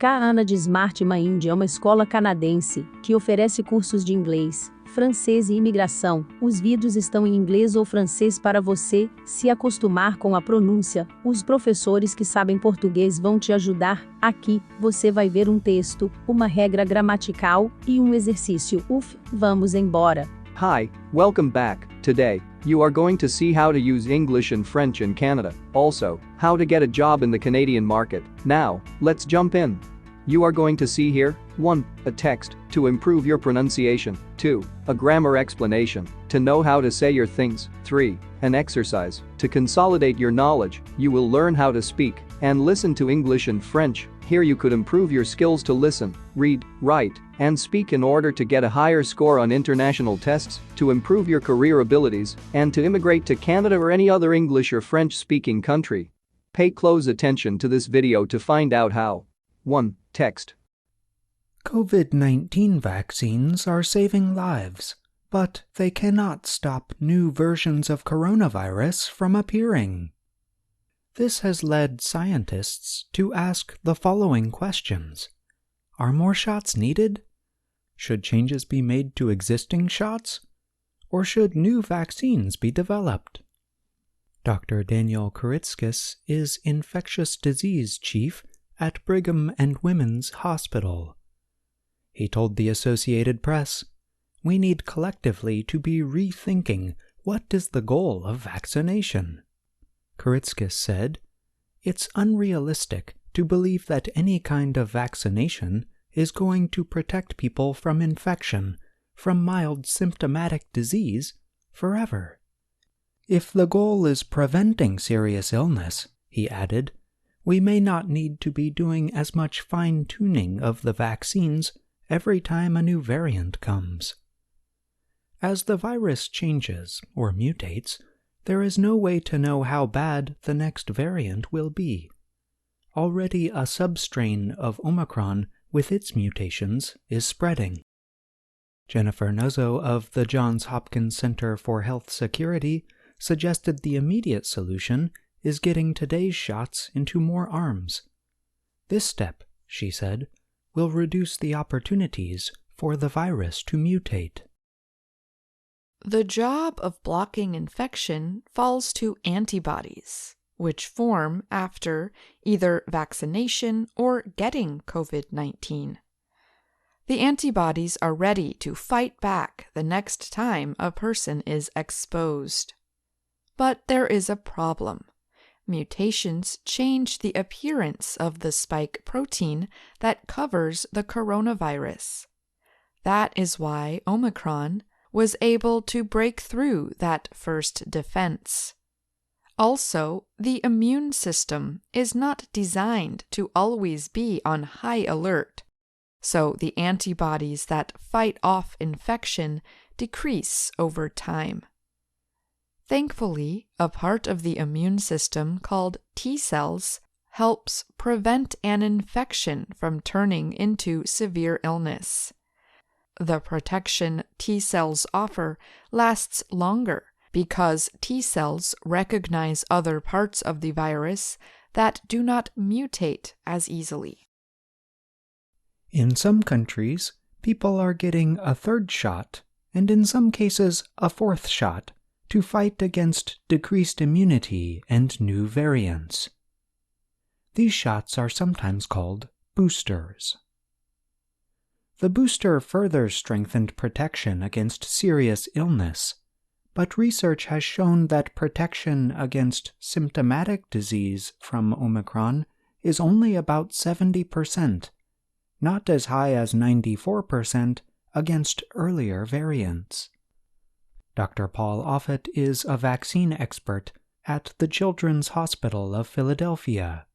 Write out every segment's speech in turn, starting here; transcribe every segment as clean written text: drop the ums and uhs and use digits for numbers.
Ana de Smart Mind é uma escola canadense que oferece cursos de inglês, francês e imigração. Os vídeos estão em inglês ou francês para você se acostumar com a pronúncia. Os professores que sabem português vão te ajudar. Aqui, você vai ver um texto, uma regra gramatical e um exercício. Vamos embora. Hi, welcome back. Today, you are going to see how to use English and French in Canada. Also, how to get a job in the Canadian market. Now, let's jump in. You are going to see here 1. A text to improve your pronunciation. 2. A grammar explanation to know how to say your things. 3. An exercise to consolidate your knowledge. You will learn how to speak and listen to English and French. Here you could improve your skills to listen, read, write, and speak in order to get a higher score on international tests, to improve your career abilities, and to immigrate to Canada or any other English or French-speaking country. Pay close attention to this video to find out how. 1. Text. COVID-19 vaccines are saving lives, but they cannot stop new versions of coronavirus from appearing. This has led scientists to ask the following questions. Are more shots needed? Should changes be made to existing shots? Or should new vaccines be developed? Dr. Daniel Kuritzkis is infectious disease chief at Brigham and Women's Hospital. He told the Associated Press, "We need collectively to be rethinking what is the goal of vaccination." Kuritzkis said, "It's unrealistic to believe that any kind of vaccination is going to protect people from infection, from mild symptomatic disease, forever. If the goal is preventing serious illness," he added, "we may not need to be doing as much fine-tuning of the vaccines every time a new variant comes. As the virus changes or mutates, there is no way to know how bad the next variant will be. Already a substrain of Omicron with its mutations is spreading." Jennifer Nuzzo of the Johns Hopkins Center for Health Security suggested the immediate solution is getting today's shots into more arms. This step, she said, will reduce the opportunities for the virus to mutate. The job of blocking infection falls to antibodies, which form after either vaccination or getting COVID-19. The antibodies are ready to fight back the next time a person is exposed. But there is a problem. Mutations change the appearance of the spike protein that covers the coronavirus. That is why Omicron was able to break through that first defense. Also, the immune system is not designed to always be on high alert, so the antibodies that fight off infection decrease over time. Thankfully, a part of the immune system called T cells helps prevent an infection from turning into severe illness. The protection T cells offer lasts longer because T cells recognize other parts of the virus that do not mutate as easily. In some countries, people are getting a third shot, and in some cases a fourth shot, to fight against decreased immunity and new variants. These shots are sometimes called boosters. The booster further strengthened protection against serious illness, but research has shown that protection against symptomatic disease from Omicron is only about 70%, not as high as 94% against earlier variants. Dr. Paul Offit is a vaccine expert at the Children's Hospital of Philadelphia.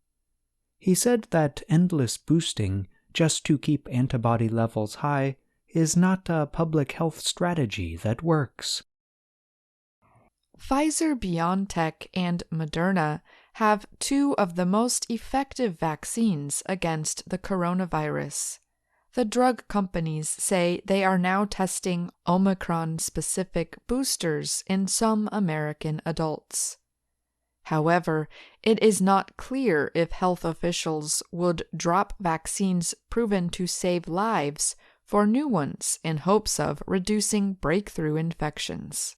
He said that endless boosting just to keep antibody levels high is not a public health strategy that works. Pfizer-BioNTech and Moderna have two of the most effective vaccines against the coronavirus. The drug companies say they are now testing Omicron-specific boosters in some American adults. However, it is not clear if health officials would drop vaccines proven to save lives for new ones in hopes of reducing breakthrough infections.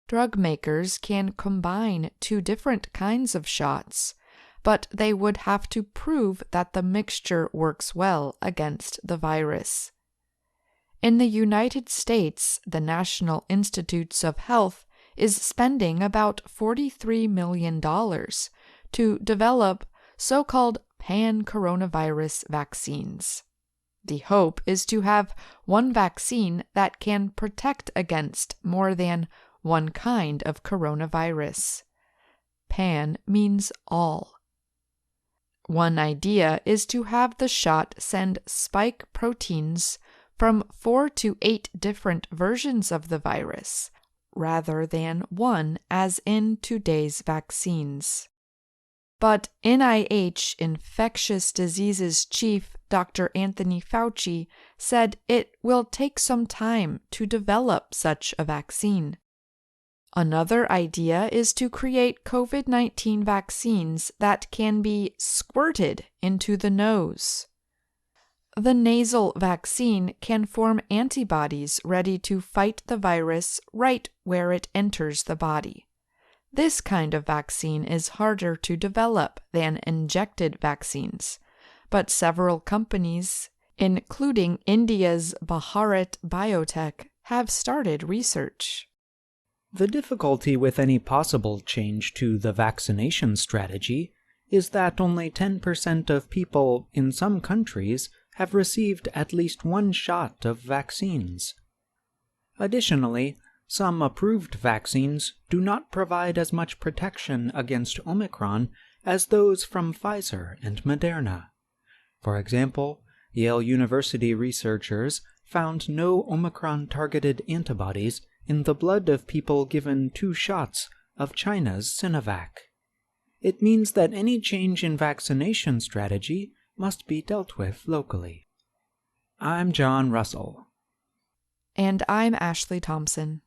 Drug makers can combine two different kinds of shots, but they would have to prove that the mixture works well against the virus. In the United States, the National Institutes of Health is spending about $43 million to develop so-called pan-coronavirus vaccines. The hope is to have one vaccine that can protect against more than one kind of coronavirus. Pan means all. One idea is to have the shot send spike proteins from 4 to 8 different versions of the virus, rather than one as in today's vaccines. But NIH infectious diseases chief Dr. Anthony Fauci said it will take some time to develop such a vaccine. Another idea is to create COVID-19 vaccines that can be squirted into the nose. The nasal vaccine can form antibodies ready to fight the virus right where it enters the body. This kind of vaccine is harder to develop than injected vaccines, but several companies, including India's Bharat Biotech, have started research. The difficulty with any possible change to the vaccination strategy is that only 10% of people in some countries have received at least one shot of vaccines. Additionally, some approved vaccines do not provide as much protection against Omicron as those from Pfizer and Moderna. For example, Yale University researchers found no Omicron-targeted antibodies in the blood of people given 2 shots of China's Sinovac. It means that any change in vaccination strategy must be dealt with locally. I'm John Russell. And I'm Ashley Thompson.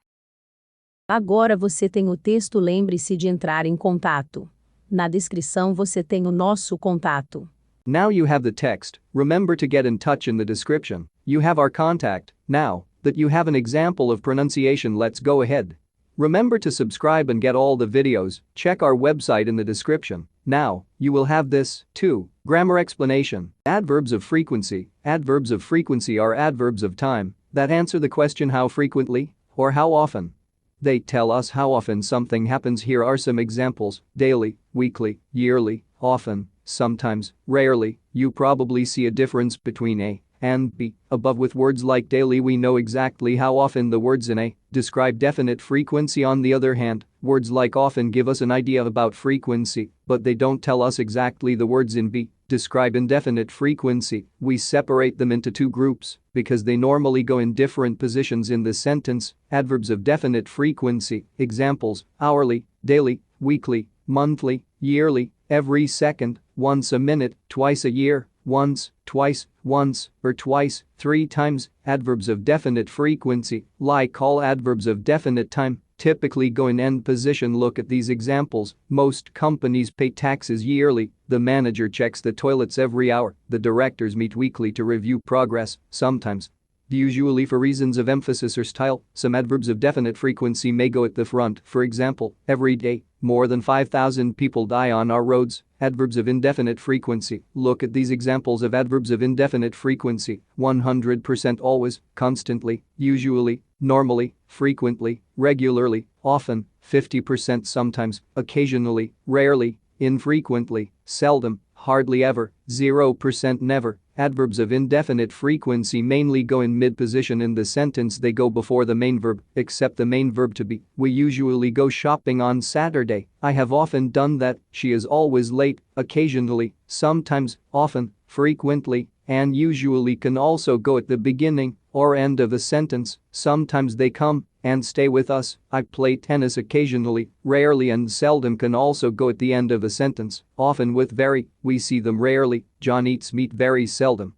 Agora você tem o texto. Lembre-se de entrar em contato. Na descrição você tem o nosso contato. Now you have the text, remember to get in touch in the description. You have our contact. Now that you have an example of pronunciation, let's go ahead. Remember to subscribe and get all the videos. Check our website in the description. Now, you will have this, too. Grammar explanation. Adverbs of frequency. Adverbs of frequency are adverbs of time that answer the question how frequently or how often. They tell us how often something happens. Here are some examples: daily, weekly, yearly, often, sometimes, rarely. You probably see a difference between A and B above. With words like daily, we know exactly how often the words in A describe definite frequency. On the other hand, words like often give us an idea about frequency, but they don't tell us exactly. The words in B describe indefinite frequency. We separate them into 2 groups because they normally go in different positions in the sentence. Adverbs of definite frequency. Examples: hourly, daily, weekly, monthly, yearly, every second, once a minute, twice a year, once, twice, once, or twice, 3 times. Adverbs of definite frequency, like all adverbs of definite time, typically go in end position. Look at these examples. Most companies pay taxes yearly. The manager checks the toilets every hour. The directors meet weekly to review progress. Sometimes, usually for reasons of emphasis or style, some adverbs of definite frequency may go at the front. For example, every day, more than 5,000 people die on our roads. Adverbs of indefinite frequency. Look at these examples of adverbs of indefinite frequency: 100%, always, constantly, usually, normally, frequently, regularly, often, 50%, sometimes, occasionally, rarely, infrequently, seldom, hardly ever, 0%, never. Adverbs of indefinite frequency mainly go in mid-position in the sentence. They go before the main verb, except the main verb to be. We usually go shopping on Saturday. I have often done that. She is always late. Occasionally, sometimes, often, frequently, and usually can also go at the beginning or end of a sentence. Sometimes they come and stay with us. I play tennis occasionally, rarely, and seldom can also go at the end of a sentence. Often with very, we see them rarely. John eats meat very seldom.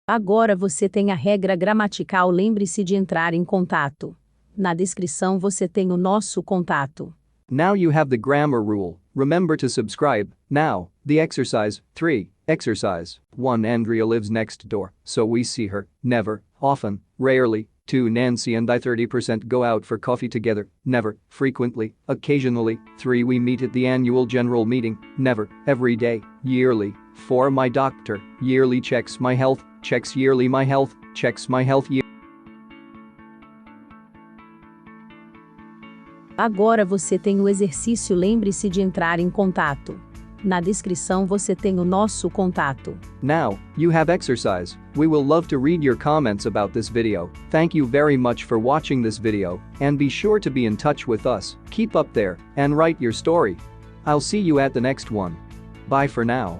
Agora você tem a regra gramatical, lembre-se de entrar em contato. Na descrição você tem o nosso contato. Now you have the grammar rule. Remember to subscribe. Now, the exercise 3. Exercise 1. Andrea lives next door, so we see her, never, often, rarely. 2. Nancy and I 30% go out for coffee together, never, frequently, occasionally. 3. We meet at the annual general meeting, never, every day, yearly. 4. My doctor yearly checks my health, checks yearly my health, checks my health yearly. Agora você tem o exercício, lembre-se de entrar em contato. Na descrição você tem o nosso contato. Now, you have exercise. We will love to read your comments about this video. Thank you very much for watching this video, and be sure to be in touch with us. Keep up there, and write your story. I'll see you at the next one. Bye for now.